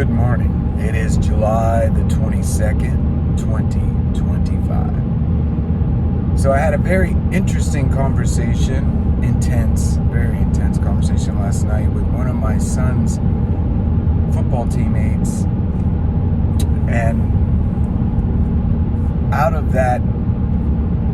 Good morning. It is July the 22nd, 2025. So I had a very interesting conversation, very intense conversation last night with one of my son's football teammates. And out of that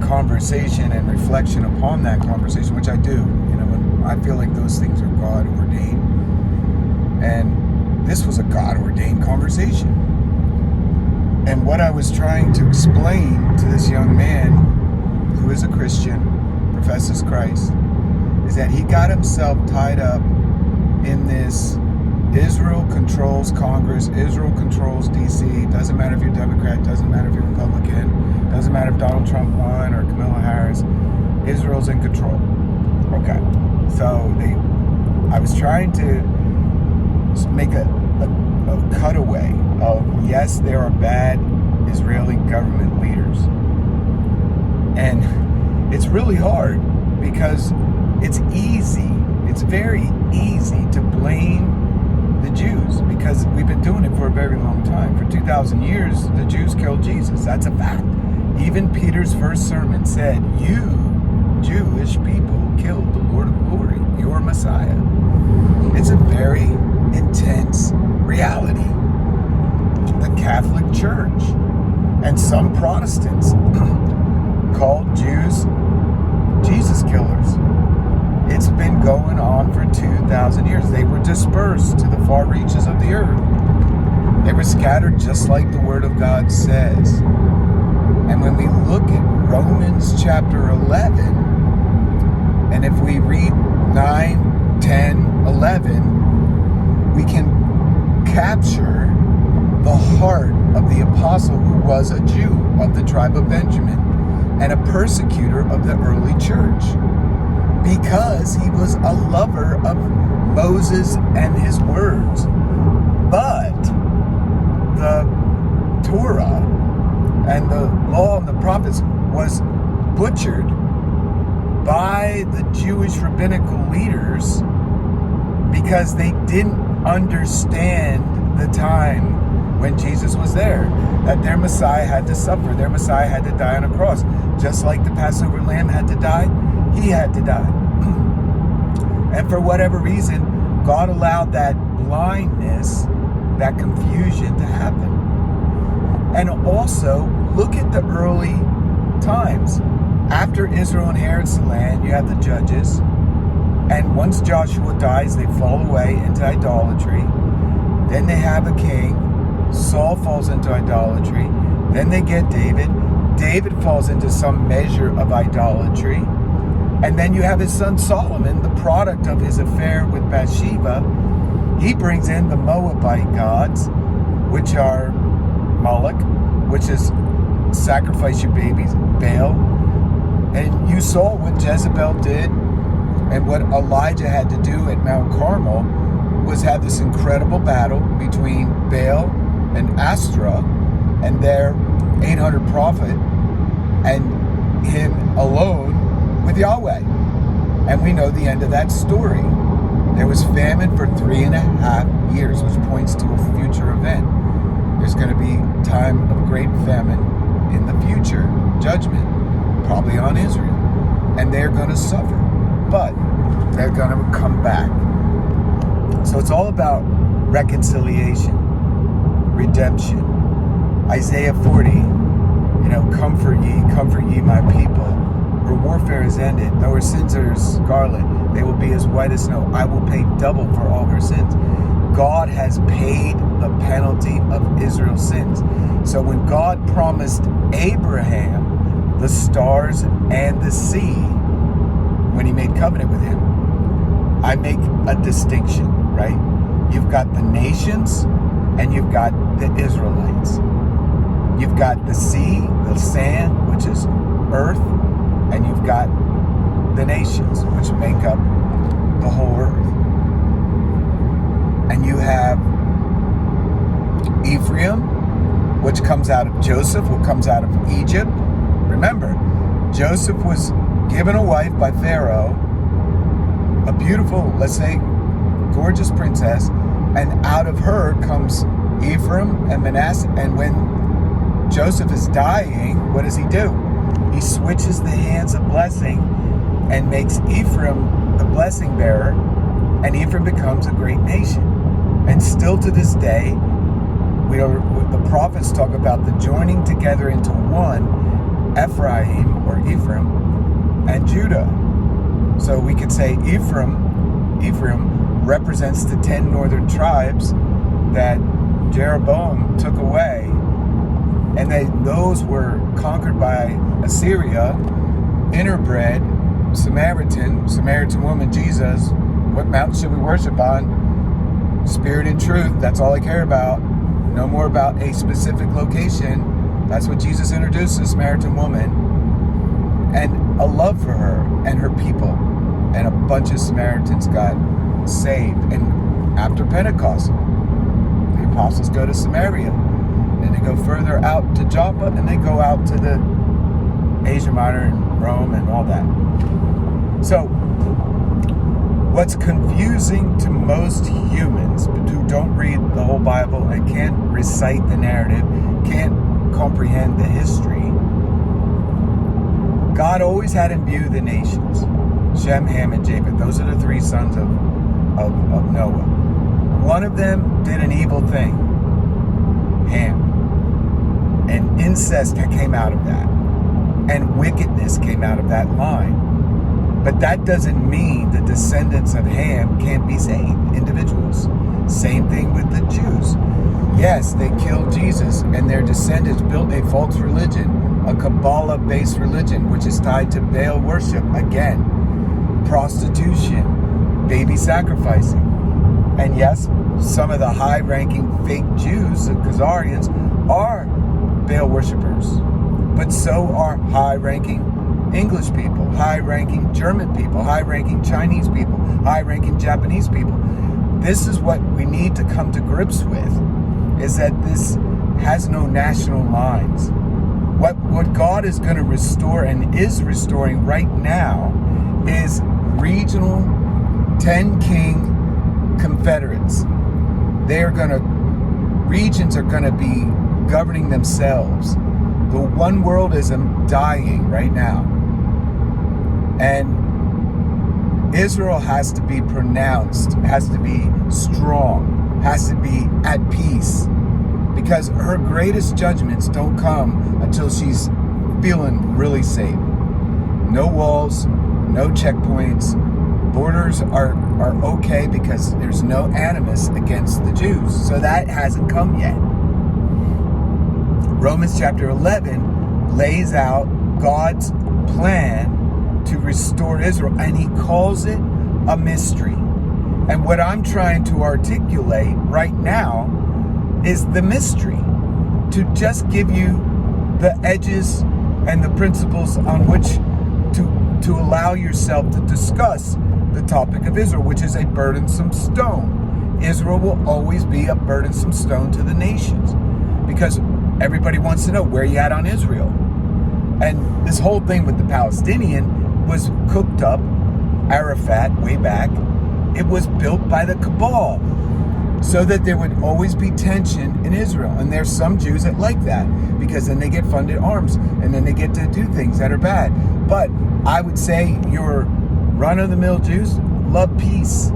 conversation and reflection upon that conversation, which I do, when I feel like those things are God ordained. And this was a God-ordained conversation. And what I was trying to explain to this young man, who is a Christian, professes Christ, is that he got himself tied up in this Israel controls Congress, Israel controls DC, doesn't matter if you're Democrat, doesn't matter if you're Republican, doesn't matter if Donald Trump won or Kamala Harris, Israel's in control. Okay, so I was trying to make a cutaway of, yes, there are bad Israeli government leaders. And it's really hard because it's very easy to blame the Jews because we've been doing it for a very long time. For 2,000 years, the Jews killed Jesus. That's a fact. Even Peter's first sermon said, "You Jewish people killed the Lord of glory, your Messiah." It's a very intense reality. The Catholic Church and some Protestants called Jews Jesus killers. It's been going on for 2,000 years. They were dispersed to the far reaches of the earth. They were scattered just like the Word of God says. And when we look at Romans chapter 11, and if we read 9, 10, 11, we can capture the heart of the apostle who was a Jew of the tribe of Benjamin and a persecutor of the early church because he was a lover of Moses and his words. But the Torah and the law and the prophets was butchered by the Jewish rabbinical leaders because they didn't understand the time when Jesus was there, that their Messiah had to suffer, their Messiah had to die on a cross. Just like the Passover lamb had to die, he had to die. And for whatever reason, God allowed that blindness, that confusion to happen. And also, look at the early times. After Israel inherits the land, you have the judges. And once Joshua dies, they fall away into idolatry. Then they have a king. Saul falls into idolatry. Then they get David. David falls into some measure of idolatry. And then you have his son Solomon, the product of his affair with Bathsheba. He brings in the Moabite gods, which are Moloch, which is sacrifice your babies, Baal. And you saw what Jezebel did. And what Elijah had to do at Mount Carmel was have this incredible battle between Baal and Astra and their 800 prophet and him alone with Yahweh. And we know the end of that story. There was famine for 3.5 years, which points to a future event. There's going to be time of great famine in the future, judgment, probably on Israel. And they're going to suffer. But they're going to come back. So it's all about reconciliation, redemption. Isaiah 40, comfort ye my people. Our warfare is ended. Though our sins are as scarlet, they will be as white as snow. I will pay double for all her sins. God has paid the penalty of Israel's sins. So when God promised Abraham the stars and the sea, when he made covenant with him, I make a distinction, right? You've got the nations and you've got the Israelites. You've got the sea, the sand, which is earth, and you've got the nations, which make up the whole earth. And you have Ephraim, which comes out of Joseph, what comes out of Egypt. Remember, Joseph was given a wife by Pharaoh, a beautiful, let's say, gorgeous princess, And out of her comes Ephraim and Manasseh. And when Joseph is dying, what does he do? He switches the hands of blessing and makes Ephraim the blessing bearer, and Ephraim becomes a great nation. And still to this day, the prophets talk about the joining together into one, Ephraim or Ephraim and Judah. So we could say Ephraim represents the 10 northern tribes that Jeroboam took away, and those were conquered by Assyria, interbred, Samaritan woman, Jesus. What mountain should we worship on? Spirit and truth. That's all I care about. No more about a specific location. That's what Jesus introduced the Samaritan woman. And a love for her and her people. And a bunch of Samaritans got saved. And after Pentecost, the apostles go to Samaria. And they go further out to Joppa, and they go out to the Asia Minor and Rome and all that. So, what's confusing to most humans who don't read the whole Bible and can't recite the narrative, can't comprehend the history, God always had in view the nations. Shem, Ham, and Japheth. Those are the three sons of Noah. One of them did an evil thing, Ham. And incest came out of that. And wickedness came out of that line. But that doesn't mean the descendants of Ham can't be saved, individuals. Same thing with the Jews. Yes, they killed Jesus, and their descendants built a false religion, a Kabbalah-based religion, which is tied to Baal worship. Again, prostitution, baby sacrificing. And yes, some of the high-ranking fake Jews, the Khazarians, are Baal worshippers. But so are high-ranking English people, high-ranking German people, high-ranking Chinese people, high-ranking Japanese people. This is what we need to come to grips with, is that this has no national lines. What God is going to restore and is restoring right now is regional 10 king confederates. Regions are going to be governing themselves. The one worldism dying right now. And Israel has to be pronounced, has to be strong, has to be at peace. Because her greatest judgments don't come until she's feeling really safe. No walls, no checkpoints. Borders are okay because there's no animus against the Jews. So that hasn't come yet. Romans chapter 11 lays out God's plan to restore Israel, and he calls it a mystery. And what I'm trying to articulate right now is the mystery, to just give you the edges and the principles on which to allow yourself to discuss the topic of Israel, which is a burdensome stone. Israel will always be a burdensome stone to the nations, because everybody wants to know where you at on Israel. And this whole thing with the Palestinian was cooked up, Arafat, way back. It was built by the cabal so that there would always be tension in Israel. And there's some Jews that like that, because then they get funded arms and then they get to do things that are bad. But I would say your run-of-the-mill Jews love peace.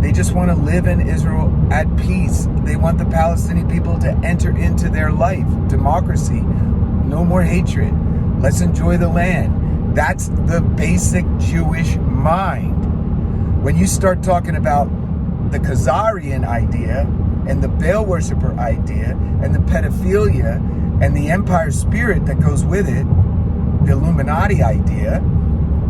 They just want to live in Israel at peace. They want the Palestinian people to enter into their life. Democracy. No more hatred. Let's enjoy the land. That's the basic Jewish mind. When you start talking about the Khazarian idea and the Baal worshiper idea and the pedophilia and the empire spirit that goes with it, the Illuminati idea,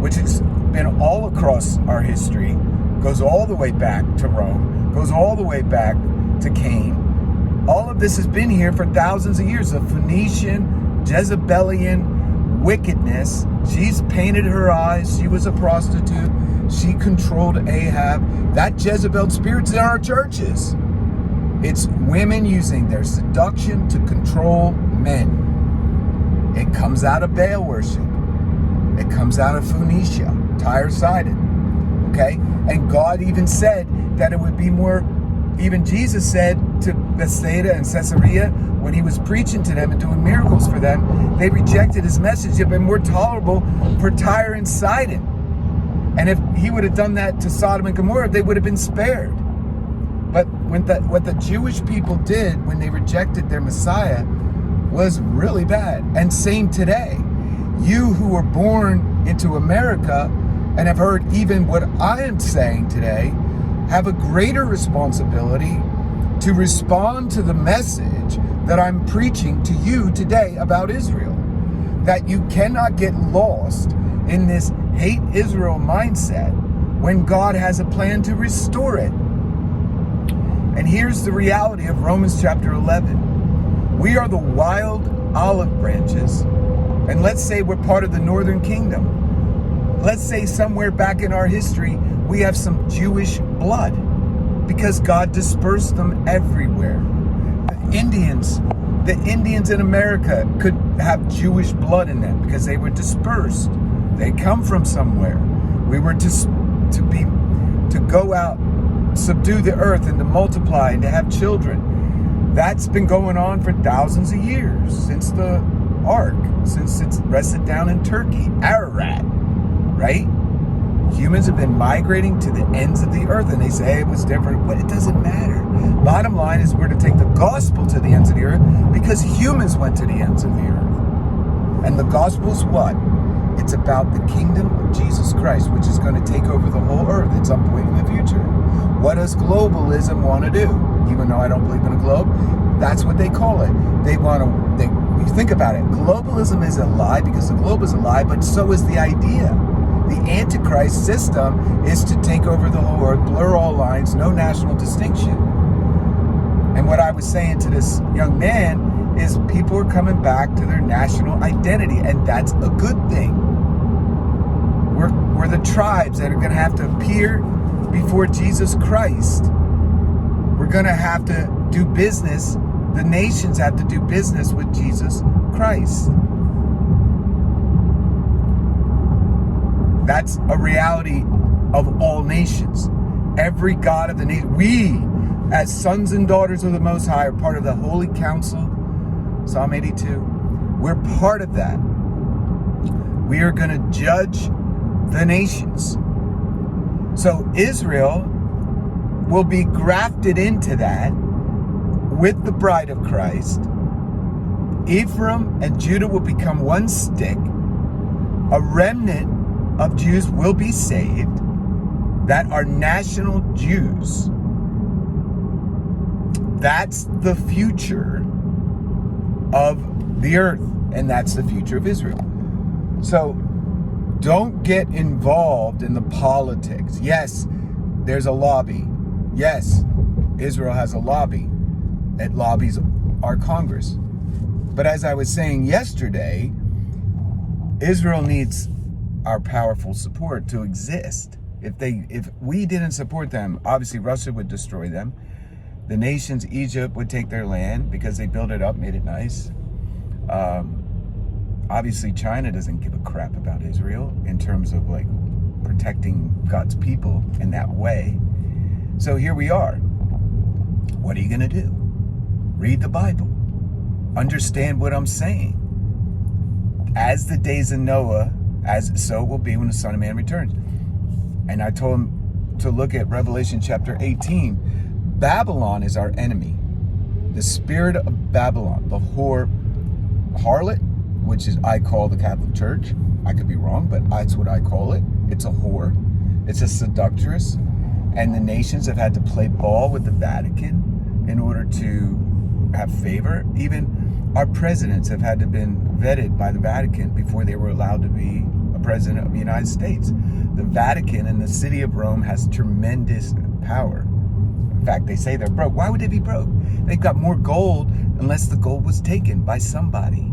which has been all across our history, goes all the way back to Rome, goes all the way back to Cain. All of this has been here for thousands of years. The Phoenician, Jezebelian wickedness. She's painted her eyes. She was a prostitute. She controlled Ahab. That Jezebel spirit's in our churches. It's women using their seduction to control men. It comes out of Baal worship. It comes out of Phoenicia, Tyre-Sidon. Okay? And God even said that it would be more even Jesus said to Bethsaida and Caesarea, when he was preaching to them and doing miracles for them, they rejected his message. It would have been more tolerable for Tyre and Sidon. And if he would have done that to Sodom and Gomorrah, they would have been spared. But what the Jewish people did when they rejected their Messiah was really bad. And same today. You who were born into America and have heard even what I am saying today have a greater responsibility to respond to the message that I'm preaching to you today about Israel. That you cannot get lost in this hate Israel mindset when God has a plan to restore it. And here's the reality of Romans chapter 11. We are the wild olive branches, and let's say we're part of the northern kingdom. Let's say somewhere back in our history, we have some Jewish blood because God dispersed them everywhere. The Indians in America could have Jewish blood in them because they were dispersed. They come from somewhere. We were to go out, subdue the earth, and to multiply and to have children. That's been going on for thousands of years, since the Ark, since it's rested down in Turkey, Ararat, right? Humans have been migrating to the ends of the earth, and they say it was different, but it doesn't matter. Bottom line is we're to take the gospel to the ends of the earth because humans went to the ends of the earth. And the gospel's what? It's about the kingdom of Jesus Christ, which is going to take over the whole earth at some point in the future. What does globalism want to do? Even though I don't believe in a globe, that's what they call it. You think about it. Globalism is a lie because the globe is a lie, but so is the idea. The Antichrist system is to take over the whole earth, blur all lines, no national distinction. And what I was saying to this young man is people are coming back to their national identity, and that's a good thing. We're the tribes that are going to have to appear before Jesus Christ. We're going to have to do business. The nations have to do business with Jesus Christ. That's a reality of all nations. Every God of the nation. We, as sons and daughters of the Most High, are part of the Holy Council. Psalm 82. We're part of that. We are going to judge the nations. So Israel will be grafted into that with the bride of Christ. Ephraim and Judah will become one stick. A remnant of Jews will be saved that are national Jews. That's the future of the earth, and that's the future of Israel. So don't get involved in the politics. Yes, there's a lobby. Yes, Israel has a lobby. It lobbies our Congress. But as I was saying yesterday, Israel needs our powerful support to exist. If we didn't support them, obviously Russia would destroy them. The nations, Egypt would take their land because they built it up, made it nice. Obviously China doesn't give a crap about Israel in terms of like protecting God's people in that way. So here we are. What are you going to do? Read the Bible. Understand what I'm saying. As the days of Noah, so it will be when the Son of Man returns. And I told him to look at Revelation chapter 18. Babylon is our enemy. The spirit of Babylon, the harlot, which is I call the Catholic Church. I could be wrong, but that's what I call it. It's a whore. It's a seductress. And the nations have had to play ball with the Vatican in order to have favor. Even our presidents have had to been vetted by the Vatican before they were allowed to be a president of the United States. The Vatican and the city of Rome has tremendous power. In fact, they say they're broke. Why would they be broke? They've got more gold unless the gold was taken by somebody.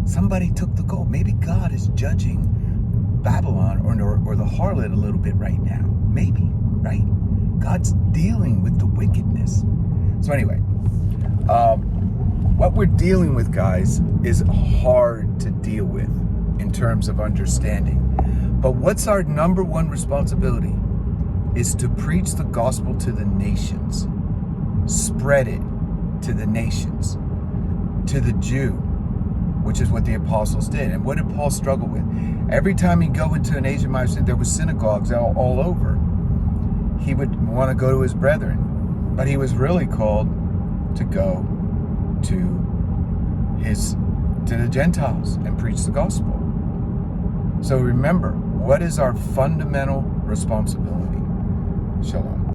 Somebody took the gold. Maybe God is judging Babylon or the harlot a little bit right now. Maybe, right? God's dealing with the wickedness. So anyway, what we're dealing with, guys, is hard to deal with in terms of understanding. But what's our number one responsibility? is to preach the gospel to the nations. Spread it to the nations. To the Jew, which is what the apostles did. And what did Paul struggle with? Every time he'd go into an Asian Minor, there was synagogues all over. He would want to go to his brethren, but he was really called to go to the Gentiles and preach the gospel. So remember, what is our fundamental responsibility? Shalom.